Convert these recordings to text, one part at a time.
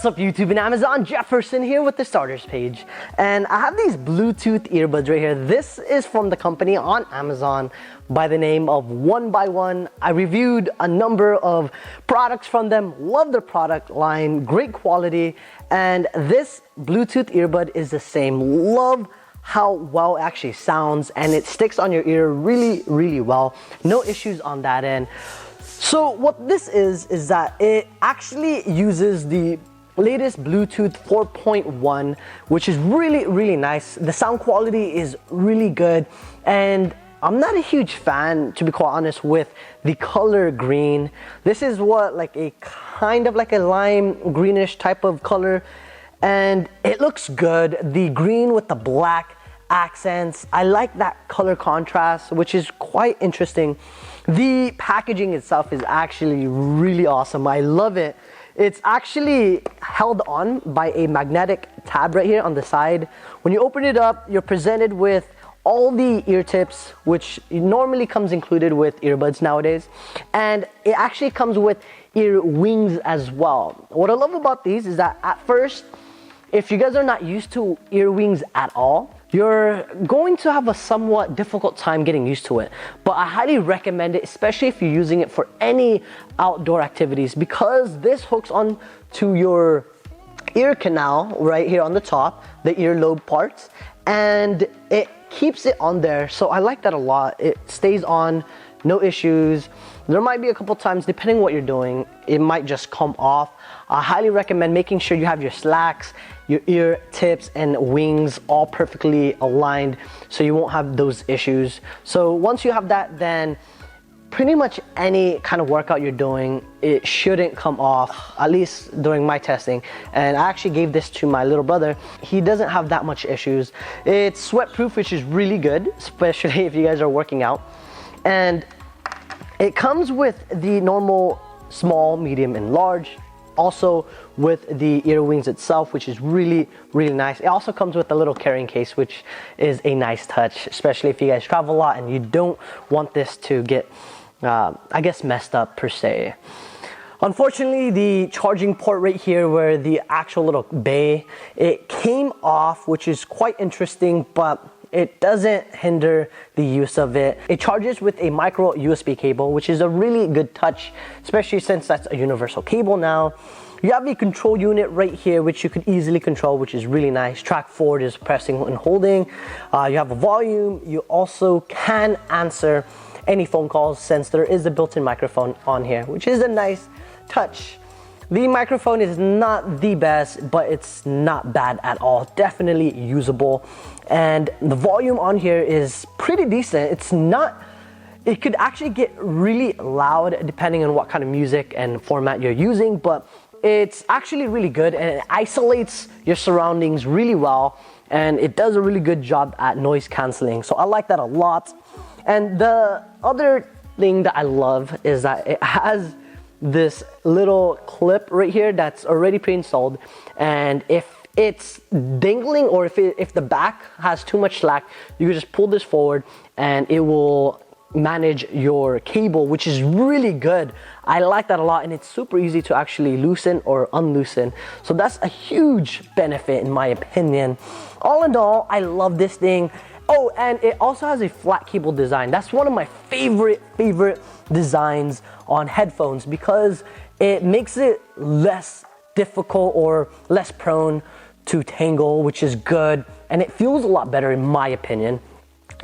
What's up YouTube and Amazon? Jefferson here with the starters page, and I have these Bluetooth earbuds right here. This is from the company on Amazon by the name of One by One. I reviewed a number of products from them, love their product line, great quality, and this Bluetooth earbud is the same. Love how well it actually sounds, and it sticks on your ear really well. No issues on that end. So what this is that it actually uses the latest Bluetooth 4.1, which is really nice. The sound quality is really good, and I'm not a huge fan, to be quite honest, with the color green. This is what, like a kind of like a lime greenish type of color, and it looks good. The green with the black accents, I like that color contrast, which is quite interesting. The packaging itself is actually really awesome. I love it. It's actually held on by a magnetic tab right here on the side. When you open it up, you're presented with all the ear tips, which normally comes included with earbuds nowadays, and it actually comes with ear wings as well. What I love about these is that at first, if you guys are not used to ear wings at all, you're going to have a somewhat difficult time getting used to it. But I highly recommend it, especially if you're using it for any outdoor activities, because this hooks on to your ear canal right here on the top, the earlobe parts, and it keeps it on there. So I like that a lot. It stays on, no issues. There might be a couple times, depending what you're doing, it might just come off. I highly recommend making sure you have your slacks, your ear tips and wings all perfectly aligned so you won't have those issues. So once you have that, then pretty much any kind of workout you're doing, it shouldn't come off, at least during my testing. And I actually gave this to my little brother. He doesn't have that much issues. It's sweat proof, which is really good, especially if you guys are working out. And it comes with the normal small, medium, and large. Also with the ear wings itself, which is really nice. It also comes with a little carrying case, which is a nice touch, especially if you guys travel a lot and you don't want this to get, I guess, messed up per se. Unfortunately, the charging port right here where the actual little bay, it came off, which is quite interesting, but it doesn't hinder the use of it. It charges with a micro USB cable, which is a really good touch, especially since that's a universal cable now. You have the control unit right here, which you could easily control, which is really nice. Track forward is pressing and holding. You have a volume. You also can answer any phone calls since there is a built-in microphone on here, which is a nice touch. The microphone is not the best, but it's not bad at all. Definitely usable. And the volume on here is pretty decent. It's not, it could actually get really loud depending on what kind of music and format you're using, but it's actually really good, and it isolates your surroundings really well, and it does a really good job at noise canceling. So I like that a lot. And the other thing that I love is that it has this little clip right here that's already pre-installed, and if it's dangling or if the back has too much slack, you can just pull this forward and it will manage your cable, which is really good. I like that a lot, and it's super easy to actually loosen or unloosen. So that's a huge benefit in my opinion. All in all, I love this thing. Oh, and it also has a flat cable design. That's one of my favorite designs on headphones, because it makes it less difficult or less prone to tangle, which is good, and it feels a lot better in my opinion.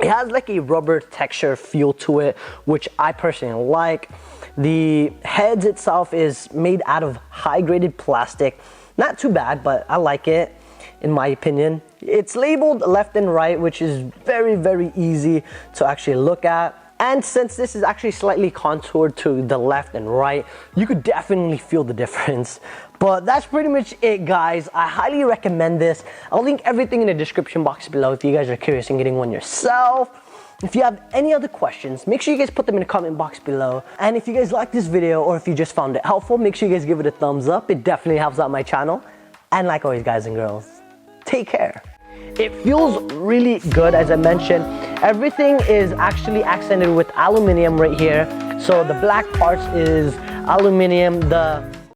It has like a rubber texture feel to it, which I personally like. The heads itself is made out of high-graded plastic. Not too bad, but I like it in my opinion. It's labeled left and right, which is very easy to actually look at. And since this is actually slightly contoured to the left and right, you could definitely feel the difference. But that's pretty much it, guys. I highly recommend this. I'll link everything in the description box below if you guys are curious in getting one yourself. If you have any other questions, make sure you guys put them in the comment box below. And if you guys like this video, or if you just found it helpful, make sure you guys give it a thumbs up. It definitely helps out my channel. And like always, guys and girls, take care. It feels really good, as I mentioned. Everything is actually accented with aluminum right here. So the black parts is aluminum. The